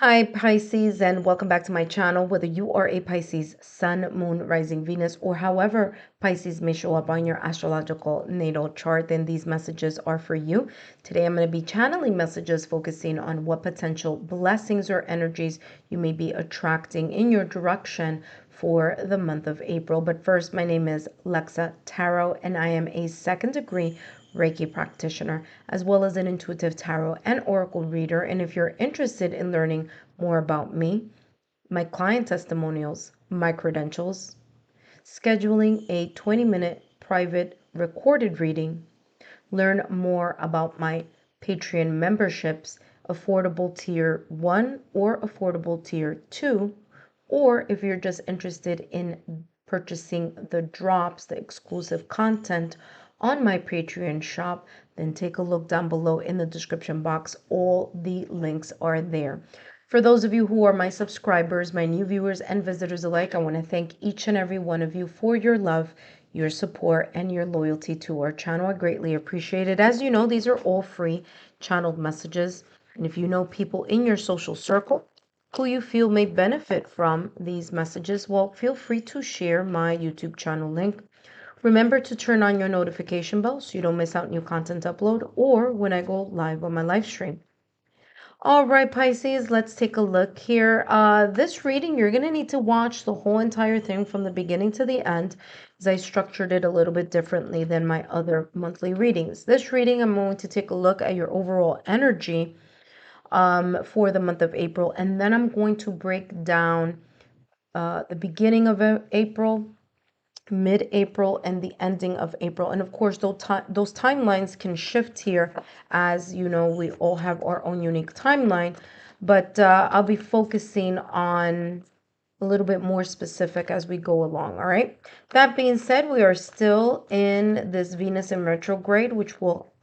Hi Pisces, and welcome back to my channel. Whether you are a Pisces Sun, Moon, Rising, Venus, or however Pisces may show up on your astrological natal chart, then these messages are for you. Today I'm going to be channeling messages focusing on what potential blessings or energies you may be attracting in your direction for the month of April. But first, my name is Lexa Tarot, and I am a second degree Reiki practitioner, as well as an intuitive tarot and oracle reader. And if you're interested in learning more about me, my client testimonials, my credentials, scheduling a 20-minute private recorded reading, learn more about my Patreon memberships, affordable tier 1 or affordable tier 2, or if you're just interested in purchasing the drops, the exclusive content on my Patreon shop, then take a look down below in the description box. All the links are there. For those of you who are my subscribers, my new viewers and visitors alike, I want to thank each and every one of you for your love, your support, and your loyalty to our channel. I greatly appreciate it. As you know, these are all free channeled messages. And if you know people in your social circle who you feel may benefit from these messages, well, feel free to share my YouTube channel link. Remember to turn on your notification bell so you don't miss out new content upload or when I go live on my live stream. All right, Pisces, let's take a look here. This reading, you're going to need to watch the whole entire thing from the beginning to the end, as I structured it a little bit differently than my other monthly readings. This reading, I'm going to take a look at your overall energy for the month of April, and then I'm going to break down the beginning of April, mid-April, and the ending of April. And of course, those timelines can shift here. As you know, we all have our own unique timeline, but I'll be focusing on a little bit more specific as we go along. All right. That being said, we are still in this Venus in retrograde, which will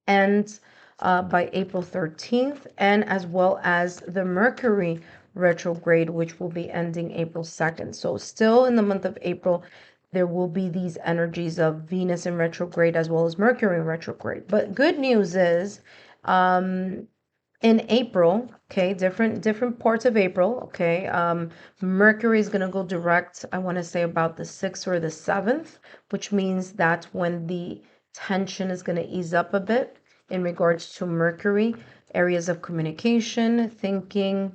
end by April 13th, and as well as the Mercury retrograde, which will be ending April 2nd. So still in the month of April, there will be these energies of Venus in retrograde as well as Mercury in retrograde. But good news is, in April, okay, different parts of April, okay, Mercury is going to go direct, I want to say about the 6th or the 7th, which means that's when the tension is going to ease up a bit in regards to Mercury, areas of communication, thinking,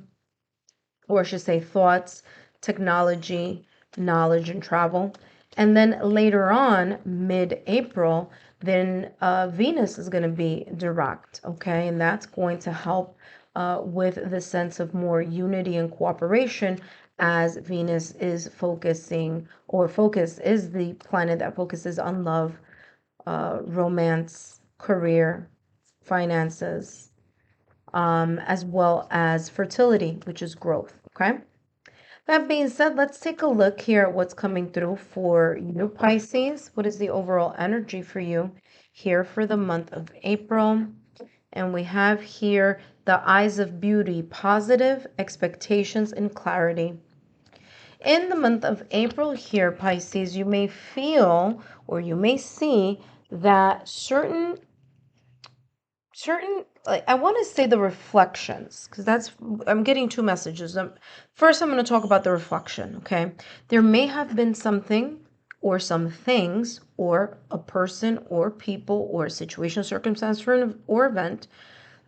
or I should say thoughts, technology, knowledge, and travel. And then later on, mid-April, then Venus is going to be direct, okay? And that's going to help with the sense of more unity and cooperation, as Venus is focusing, or focus is the planet that focuses on love, romance, career, finances, as well as fertility, which is growth, okay? That being said, let's take a look here at what's coming through for you, Pisces. What is the overall energy for you here for the month of April? And we have here the eyes of beauty, positive expectations and clarity. In the month of April here, Pisces, you may feel or you may see that certain like I want to say the reflections, because that's I'm getting two messages. First I'm going to talk about the reflection. Okay, there may have been something or some things or a person or people or situation, circumstance, or event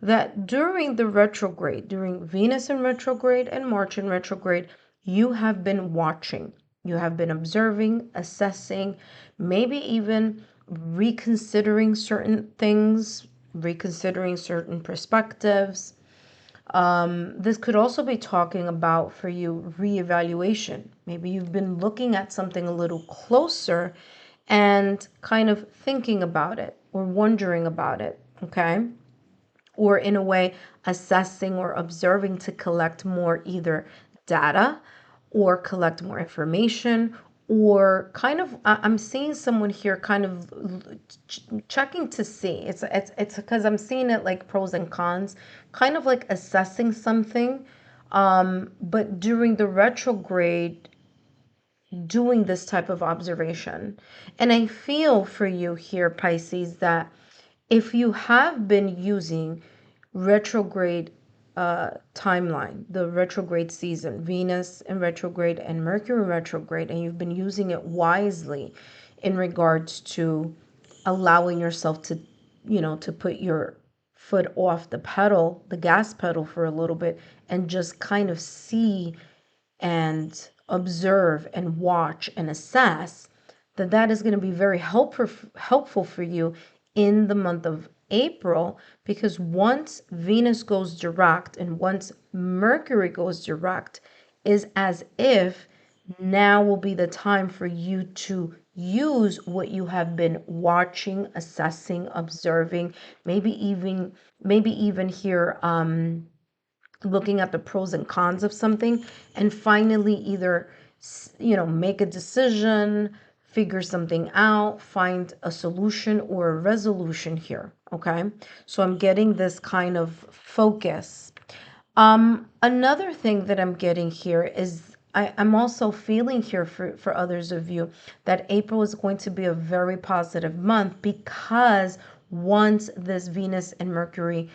that during the retrograde, during Venus in retrograde and March in retrograde, you have been watching, you have been observing, assessing, maybe even reconsidering certain things, reconsidering certain perspectives. This could also be talking about for you reevaluation. Maybe you've been looking at something a little closer and kind of thinking about it or wondering about it, okay? Or in a way assessing or observing to collect more either data or collect more information, or kind of I'm seeing someone here kind of checking to see, it's because I'm seeing it like pros and cons, kind of like assessing something, but during the retrograde doing this type of observation. And I feel for you here, Pisces, that if you have been using retrograde timeline, the retrograde season, Venus in retrograde and Mercury in retrograde, and you've been using it wisely in regards to allowing yourself to, to put your foot off the pedal, the gas pedal for a little bit, and just kind of see and observe and watch and assess, that is going to be very helpful for you in the month of April, because once Venus goes direct and once Mercury goes direct, is as if now will be the time for you to use what you have been watching, assessing, observing, maybe even here looking at the pros and cons of something, and finally either make a decision, figure something out, find a solution or a resolution here. Okay, so I'm getting this kind of focus. Another thing that I'm getting here is I'm also feeling here for others of you that April is going to be a very positive month, because once this Venus and Mercury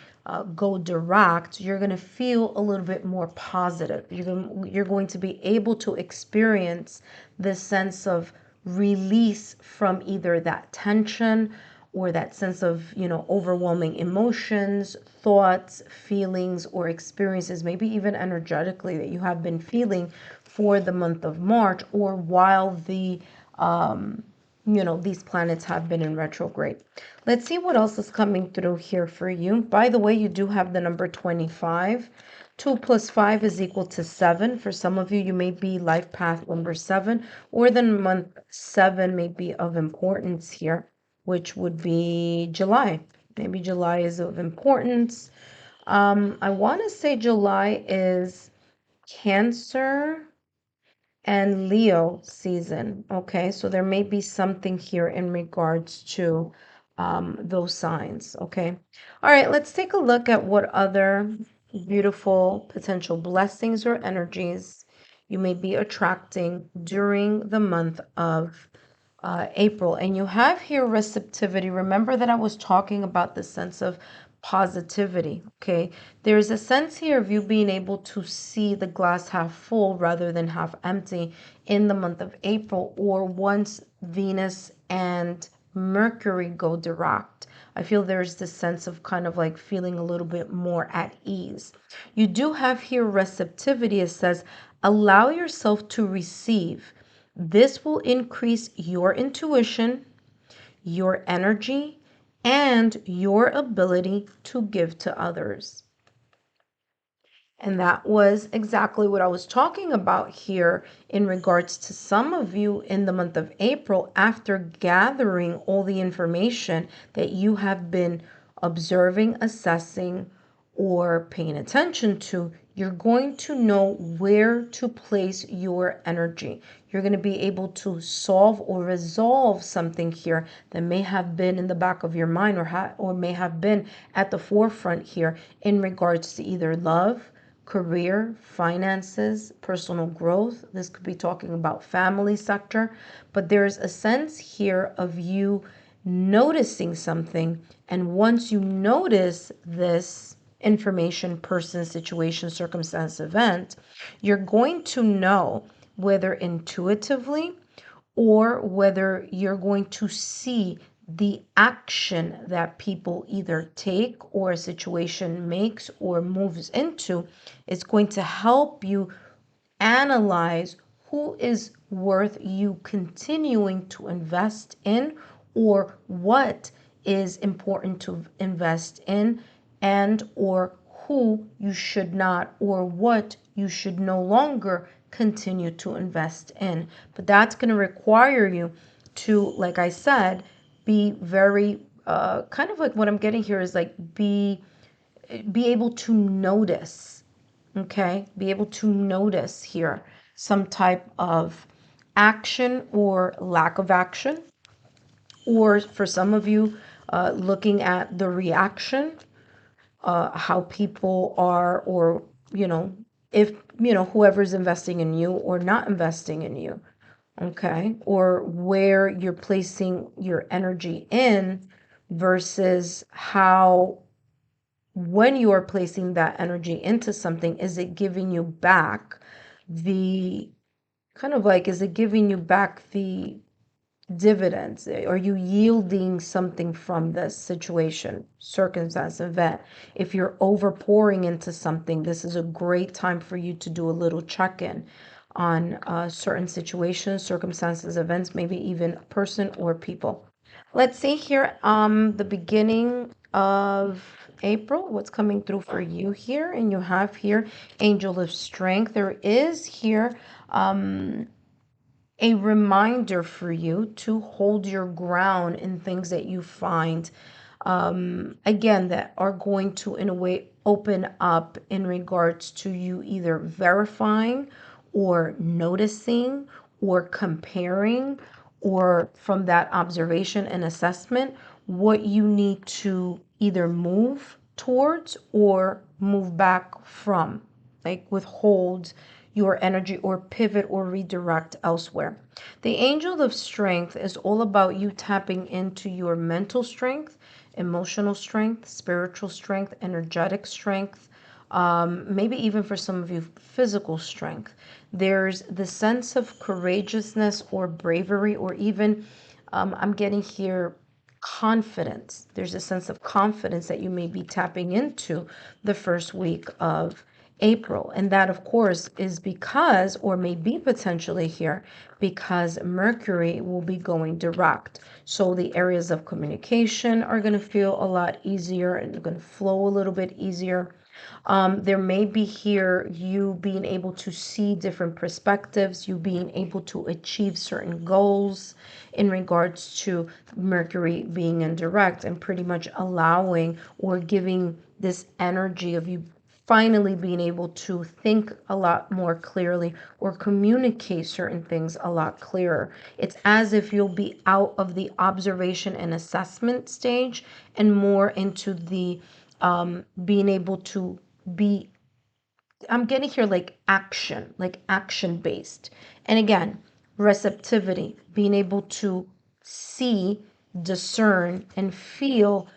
go direct, you're going to feel a little bit more positive. You're going to be able to experience this sense of release from either that tension or that sense of, overwhelming emotions, thoughts, feelings, or experiences, maybe even energetically, that you have been feeling for the month of March, or while these planets have been in retrograde. Let's see what else is coming through here for you. By the way, you do have the number 25. 2 plus 5 is equal to 7. For some of you, you may be life path number 7, or the month 7 may be of importance here, which would be July. Maybe July is of importance. I want to say July is Cancer and Leo season. Okay, so there may be something here in regards to those signs. Okay, all right, let's take a look at what other beautiful potential blessings or energies you may be attracting during the month of April. And you have here receptivity. Remember that I was talking about the sense of positivity. Okay, there's a sense here of you being able to see the glass half full rather than half empty in the month of April, or once Venus and Mercury go direct. I feel there's this sense of kind of like feeling a little bit more at ease. You do have here receptivity. It says, allow yourself to receive. This will increase your intuition, your energy, and your ability to give to others. And that was exactly what I was talking about here in regards to some of you in the month of April. After gathering all the information that you have been observing, assessing, or paying attention to, you're going to know where to place your energy. You're going to be able to solve or resolve something here that may have been in the back of your mind, or may have been at the forefront here in regards to either love, career, finances, personal growth. This could be talking about family sector, but there's a sense here of you noticing something. And once you notice this information, person, situation, circumstance, event, you're going to know whether intuitively or whether you're going to see the action that people either take or a situation makes or moves into. Is going to help you analyze who is worth you continuing to invest in, or what is important to invest in, and or who you should not, or what you should no longer continue to invest in. But that's going to require you to, like I said, be very kind of like what I'm getting here is like be able to notice. Okay, be able to notice here some type of action or lack of action, or for some of you, looking at the reaction, how people are, or, if, whoever's investing in you or not investing in you. Okay, or where you're placing your energy in versus how when you are placing that energy into something, is it giving you back the kind of like, is it giving you back the dividends? Are you yielding something from this situation, circumstance, event? If you're over pouring into something, this is a great time for you to do a little check-in on certain situations, circumstances, events, maybe even a person or people. Let's see here, the beginning of April, what's coming through for you here. And you have here Angel of Strength. There is here a reminder for you to hold your ground in things that you find, again, that are going to, in a way, open up in regards to you either verifying or noticing or comparing, or from that observation and assessment, what you need to either move towards or move back from, like withhold your energy or pivot or redirect elsewhere. The Angel of Strength is all about you tapping into your mental strength, emotional strength, spiritual strength, energetic strength, maybe even for some of you, physical strength. There's the sense of courageousness or bravery, or even, I'm getting here, confidence. There's a sense of confidence that you may be tapping into the first week of April. And that, of course, is because, or may be potentially here, because Mercury will be going direct. So the areas of communication are going to feel a lot easier and going to flow a little bit easier. There may be here you being able to see different perspectives, you being able to achieve certain goals in regards to Mercury being in direct, and pretty much allowing or giving this energy of you finally being able to think a lot more clearly or communicate certain things a lot clearer. It's as if you'll be out of the observation and assessment stage and more into the being able to be, I'm getting here like action based. And again, receptivity, being able to see, discern, and feel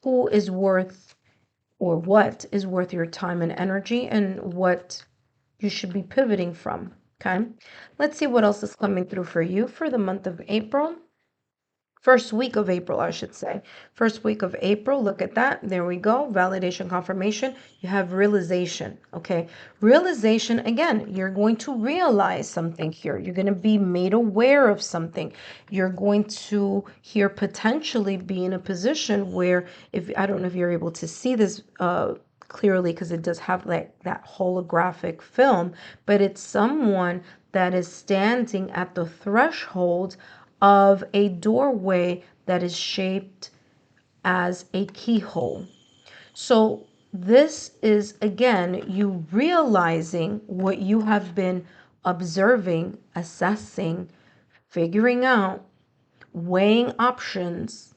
who is worth, or what is worth your time and energy, and what you should be pivoting from. Okay, let's see what else is coming through for you for the month of April. First week of April, I should say. First week of April, look at that. There we go. Validation, confirmation. You have realization, okay? Realization, again, you're going to realize something here. You're going to be made aware of something. You're going to here potentially be in a position where, if I don't know if you're able to see this clearly, because it does have like that holographic film, but it's someone that is standing at the threshold of a doorway that is shaped as a keyhole. So this is, again, you realizing what you have been observing, assessing, figuring out, weighing options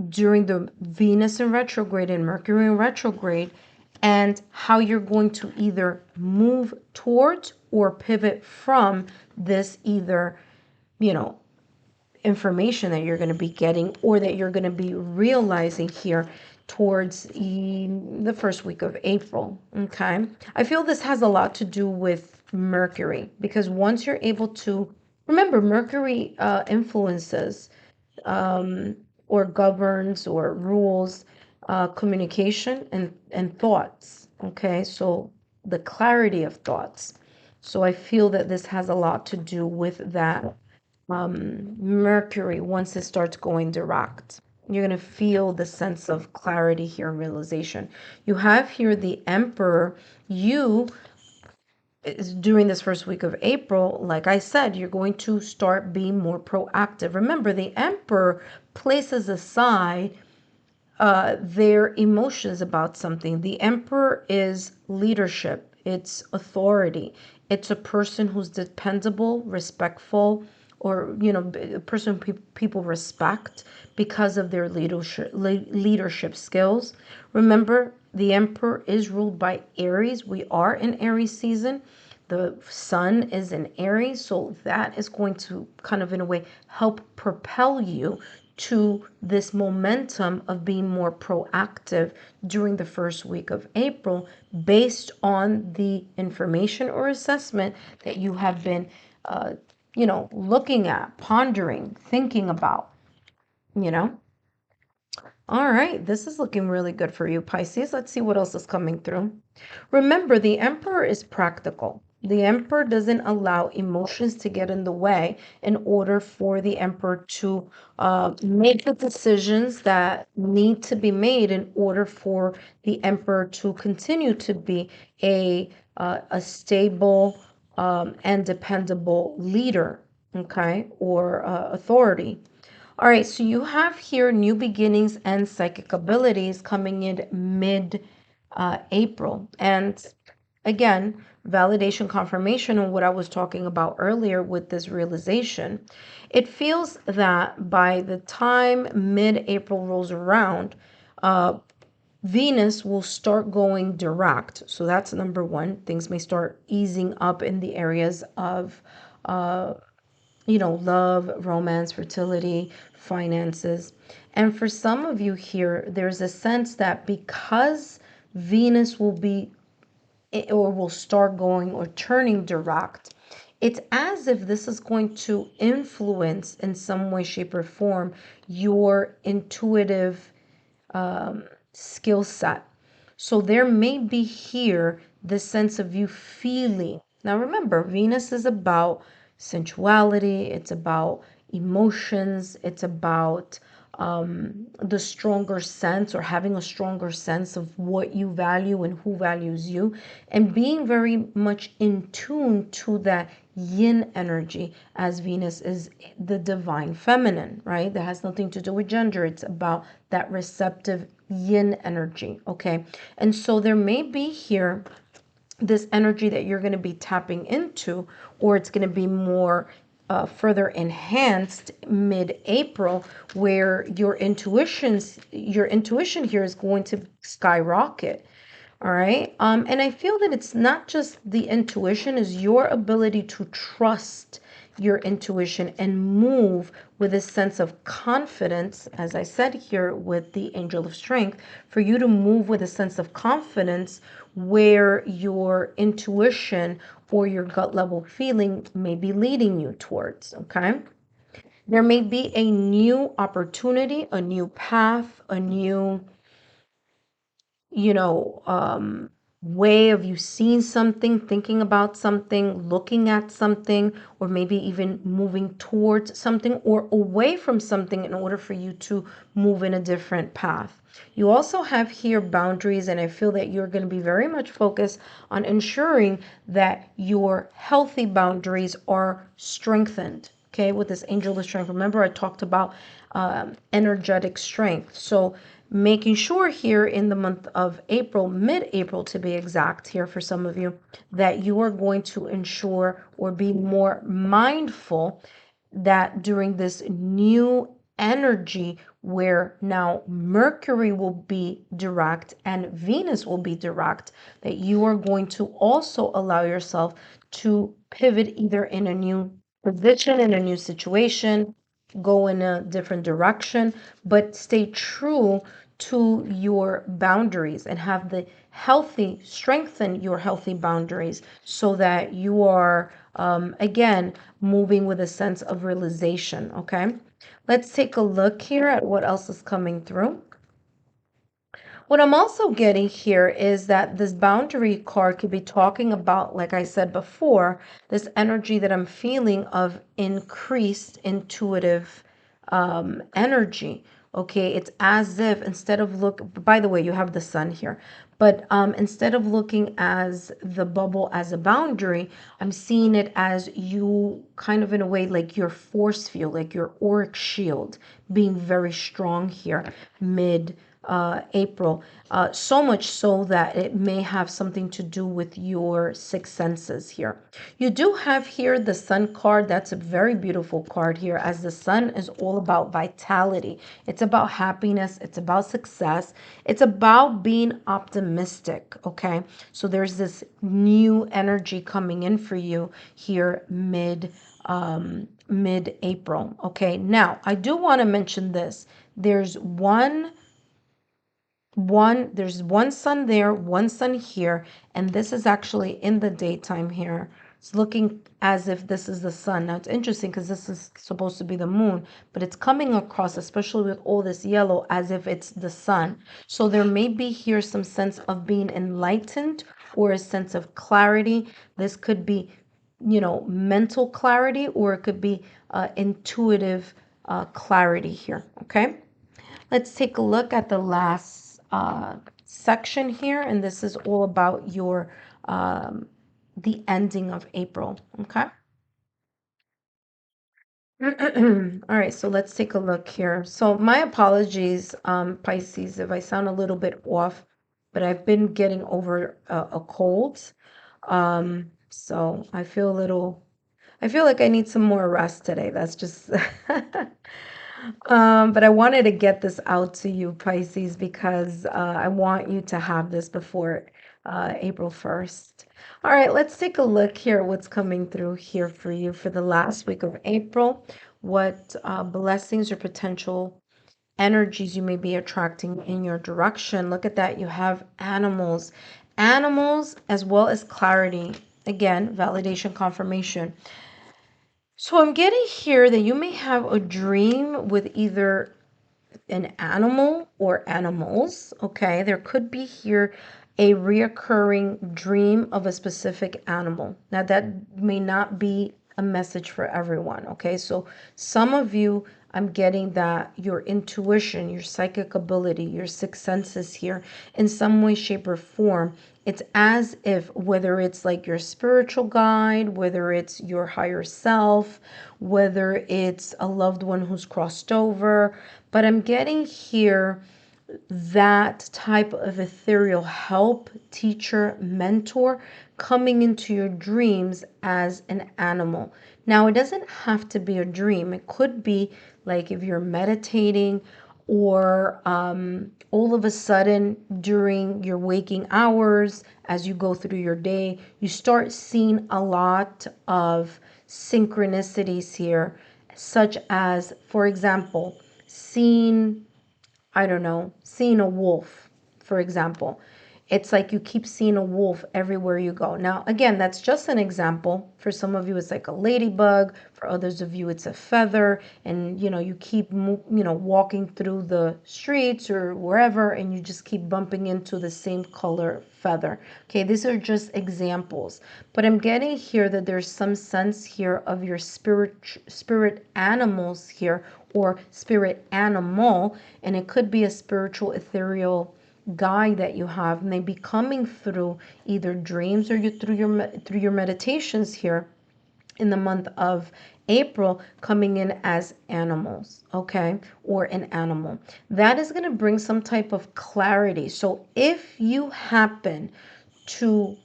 during the Venus in retrograde and Mercury in retrograde, and how you're going to either move towards or pivot from this, either, you know, information that you're going to be getting or that you're going to be realizing here towards the first week of April. Okay, I feel this has a lot to do with Mercury, because once you're able to remember, Mercury influences, or governs or rules communication and thoughts. Okay, so the clarity of thoughts. So I feel that this has a lot to do with that. Mercury, once it starts going direct, you're going to feel the sense of clarity here, realization. You have here the Emperor. You, during this first week of April, like I said, you're going to start being more proactive. Remember, the Emperor places aside their emotions about something. The Emperor is leadership, it's authority, it's a person who's dependable, respectful, or, you know, a person people respect because of their leadership skills. Remember, the Emperor is ruled by Aries. We are in Aries season. The sun is in Aries, so that is going to kind of, in a way, help propel you to this momentum of being more proactive during the first week of April based on the information or assessment that you have been, looking at, pondering, thinking about, you know? All right, this is looking really good for you, Pisces. Let's see what else is coming through. Remember, the Emperor is practical. The Emperor doesn't allow emotions to get in the way in order for the Emperor to make the decisions that need to be made in order for the Emperor to continue to be a stable and dependable leader, okay, or authority. All right, so you have here new beginnings and psychic abilities coming in mid April. And again, validation confirmation on what I was talking about earlier with this realization. It feels that by the time mid April rolls around, Venus will start going direct. So that's number one. Things may start easing up in the areas of love, romance, fertility, finances. And for some of you here, there's a sense that because Venus will be or will start going or turning direct, it's as if this is going to influence in some way, shape, or form your intuitive skill set. So there may be here the sense of you feeling. Now remember, Venus is about sensuality, it's about emotions, it's about the stronger sense or having a stronger sense of what you value and who values you, and being very much in tune to that yin energy, as Venus is the divine feminine, right? That has nothing to do with gender. It's about that receptive yin energy, okay? And so there may be here this energy that you're going to be tapping into, or it's going to be more further enhanced mid-April, where your intuition here is going to skyrocket. All right. And I feel that it's not just the intuition, is your ability to trust your intuition and move with a sense of confidence, as I said here with the Angel of Strength, for you to move with a sense of confidence where your intuition or your gut level feeling may be leading you towards, okay? There may be a new opportunity, a new path, a new way of you seeing something, thinking about something, looking at something, or maybe even moving towards something or away from something in order for you to move in a different path. You also have here boundaries, and I feel that you're going to be very much focused on ensuring that your healthy boundaries are strengthened. Okay, with this Angel of Strength. Remember, I talked about energetic strength. So making sure here in the month of April, mid-April to be exact here for some of you, that you are going to ensure or be more mindful that during this new energy where now Mercury will be direct and Venus will be direct, that you are going to also allow yourself to pivot either in a new position, in a new situation, go in a different direction, but stay true to your boundaries and have the strengthen your healthy boundaries so that you are, again, moving with a sense of realization, okay? Let's take a look here at what else is coming through. What I'm also getting here is that this boundary card could be talking about, like I said before, this energy that I'm feeling of increased intuitive energy. Okay, it's as if instead of by the way, you have the sun here, but instead of looking as the bubble as a boundary, I'm seeing it as you kind of in a way like your force field, like your auric shield being very strong here mid April. So much so that it may have something to do with your sixth senses here. You do have here the Sun card. That's a very beautiful card here, as the Sun is all about vitality. It's about happiness. It's about success. It's about being optimistic, okay? So there's this new energy coming in for you here mid-April, okay? Now, I do want to mention this. There's one sun there, one sun here, and this is actually in the daytime here. It's looking as if this is the sun. Now it's interesting because this is supposed to be the moon, but it's coming across, especially with all this yellow, as if it's the sun. So there may be here some sense of being enlightened or a sense of clarity. This could be, mental clarity, or it could be intuitive clarity here, okay? Let's take a look at the last section here, and this is all about your the ending of April, okay? All right, so let's take a look here. So my apologies, Pisces, if I sound a little bit off, but I've been getting over a cold. So I feel like I need some more rest today. That's just but I wanted to get this out to you, Pisces, because I want you to have this before April 1st. All right, let's take a look here what's coming through here for you for the last week of April. What blessings or potential energies you may be attracting in your direction. Look at that. You have animals as well as clarity. Again, validation, confirmation. So I'm getting here that you may have a dream with either an animal or animals, okay? There could be here a reoccurring dream of a specific animal. Now, that may not be a message for everyone, okay? So some of you, I'm getting that your intuition, your psychic ability, your sixth senses here, in some way, shape, or form, it's as if, whether it's like your spiritual guide, whether it's your higher self, whether it's a loved one who's crossed over, but I'm getting here that type of ethereal help, teacher, mentor coming into your dreams as an animal. Now, it doesn't have to be a dream. It could be like if you're meditating, or all of a sudden during your waking hours, as you go through your day, you start seeing a lot of synchronicities here, such as, for example, seeing, I don't know, seeing a wolf, for example. It's like you keep seeing a wolf everywhere you go. Now, again, that's just an example. For some of you, it's like a ladybug. For others of you, it's a feather. And, you keep, walking through the streets or wherever, and you just keep bumping into the same color feather. Okay, these are just examples. But I'm getting here that there's some sense here of your spirit animals here, or spirit animal, and it could be a spiritual ethereal guide that you have, and they be coming through either dreams or through your meditations here in the month of April, coming in as animals, okay, or an animal. That is going to bring some type of clarity. So if you happen to,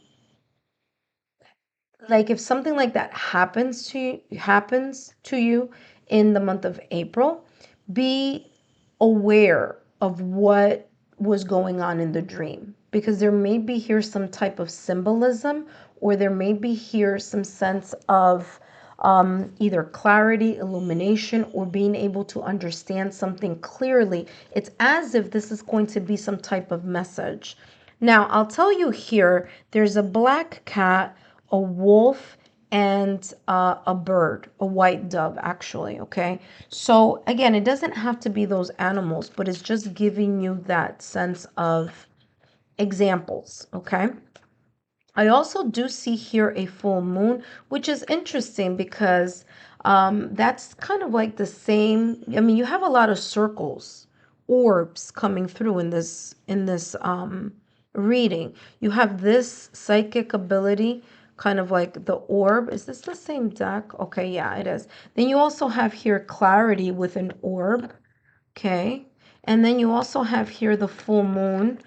like, if something like that happens to you in the month of April, be aware of what was going on in the dream, because there may be here some type of symbolism, or there may be here some sense of either clarity, illumination, or being able to understand something clearly. It's as if this is going to be some type of message. Now, I'll tell you here, there's a black cat, a wolf, and a bird, a white dove, actually, okay? So again, it doesn't have to be those animals, but it's just giving you that sense of examples, okay? I also do see here a full moon, which is interesting because that's kind of like the same. I mean, you have a lot of circles, orbs coming through in this reading. You have this psychic ability, kind of like the orb. Is this the same deck? Okay, yeah, it is. Then you also have here clarity with an orb. Okay. And then you also have here the full moon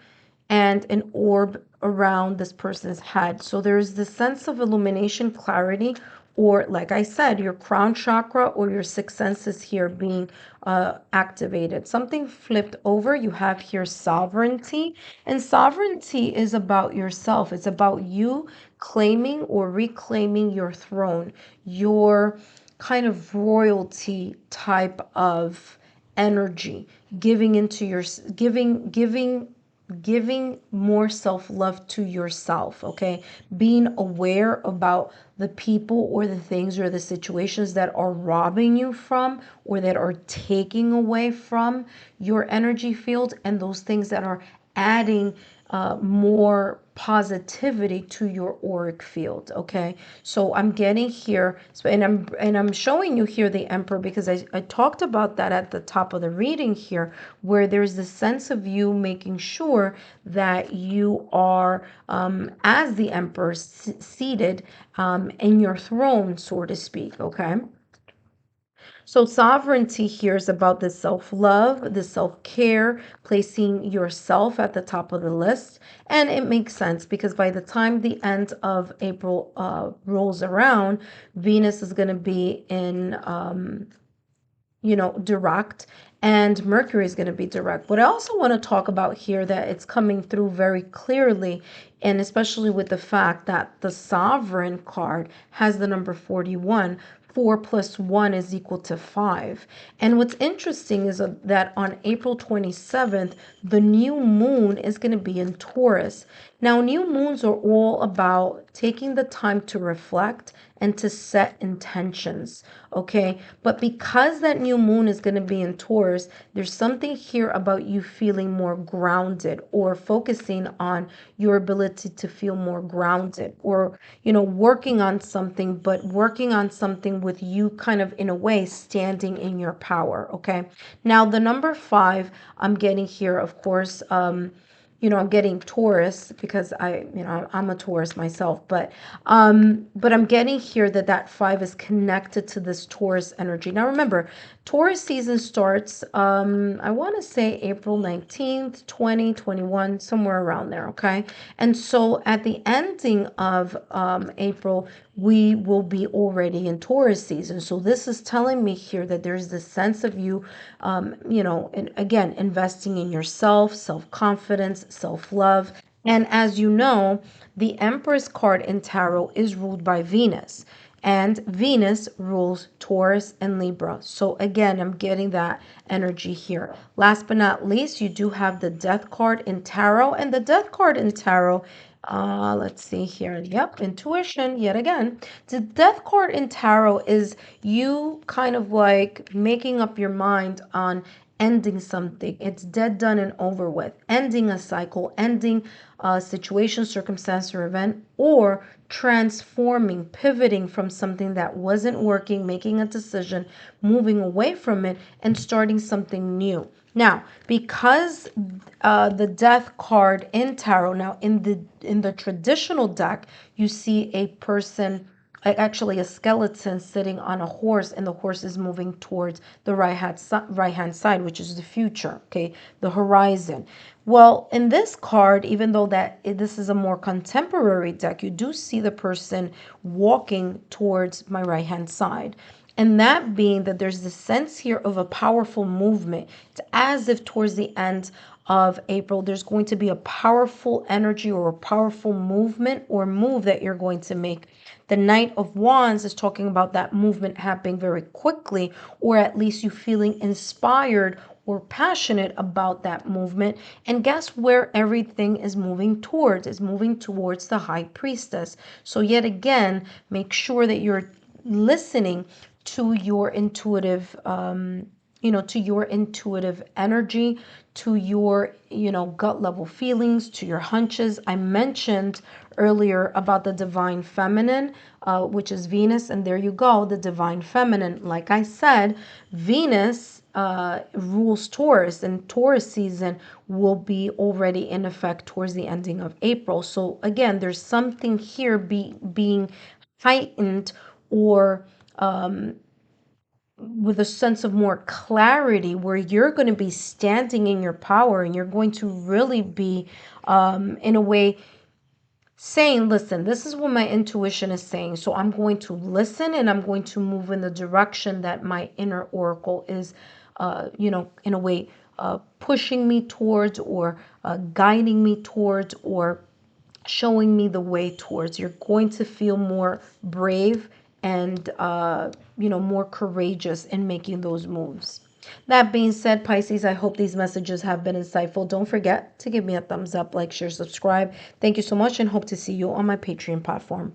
and an orb around this person's head. So there's this sense of illumination, clarity, or like I said, your crown chakra or your sixth senses here being activated. Something flipped over. You have here sovereignty, and sovereignty is about yourself. It's about you claiming or reclaiming your throne, your kind of royalty type of energy, giving into your giving more self-love to yourself, okay? Being aware about the people or the things or the situations that are robbing you from or that are taking away from your energy field, and those things that are adding more positivity to your auric field. Okay, so I'm getting here, so and I'm showing you here the Emperor because I talked about that at the top of the reading here, where there's the sense of you making sure that you are as the Emperor seated in your throne, so to speak. Okay, so sovereignty here is about the self-love, the self-care, placing yourself at the top of the list. And it makes sense because by the time the end of April rolls around, Venus is going to be in direct, and Mercury is going to be direct. But I also want to talk about here that it's coming through very clearly, and especially with the fact that the Sovereign card has the number 41. 4 plus 1 is equal to 5. And what's interesting is that on April 27th, the new moon is going to be in Taurus. Now, new moons are all about taking the time to reflect and to set intentions, okay? But because that new moon is going to be in Taurus, there's something here about you feeling more grounded or focusing on your ability to feel more grounded, or, working on something, but working on something with you kind of in a way standing in your power, okay? Now, the number 5 I'm getting here, of course, I'm getting Taurus because I'm a Taurus myself, but I'm getting here that that 5 is connected to this Taurus energy. Now remember, Taurus season starts, I want to say April 19th, 2021, somewhere around there, okay? And so at the ending of April, we will be already in Taurus season. So this is telling me here that there's this sense of you, and again, investing in yourself, self-confidence, self-love. And as you know, the Empress card in Tarot is ruled by Venus, and Venus rules Taurus and Libra. So again, I'm getting that energy here. Last but not least, you do have the Death card in Tarot, and the Death card in Tarot, let's see here. Yep, intuition yet again. The Death card in Tarot is you kind of like making up your mind on ending something. It's dead, done, and over with. Ending a cycle, ending a situation, circumstance, or event, or transforming, pivoting from something that wasn't working, making a decision, moving away from it, and starting something new. Now, because the Death card in Tarot, now in the traditional deck, you see a person, actually a skeleton sitting on a horse, and the horse is moving towards the right hand side, which is the future, okay, the horizon. Well, in this card, even though this is a more contemporary deck, you do see the person walking towards my right hand side. And that being that there's this sense here of a powerful movement. It's as if towards the end of April, there's going to be a powerful energy or a powerful movement or move that you're going to make. The Knight of Wands is talking about that movement happening very quickly, or at least you feeling inspired or passionate about that movement. And guess where everything is moving towards? Is moving towards the High Priestess. So yet again, make sure that you're listening to your intuitive to your intuitive energy, to your gut level feelings, to your hunches. I mentioned earlier about the divine feminine, which is Venus, and there you go, the divine feminine. Like I said, Venus rules Taurus, and Taurus season will be already in effect towards the ending of April. So again, there's something here being heightened or with a sense of more clarity, where you're going to be standing in your power, and you're going to really be, in a way, saying, listen, this is what my intuition is saying. So I'm going to listen, and I'm going to move in the direction that my inner oracle is, in a way, pushing me towards, or guiding me towards, or showing me the way towards. You're going to feel more brave and, more courageous in making those moves. That being said, Pisces, I hope these messages have been insightful. Don't forget to give me a thumbs up, like, share, subscribe. Thank you so much, and hope to see you on my Patreon platform.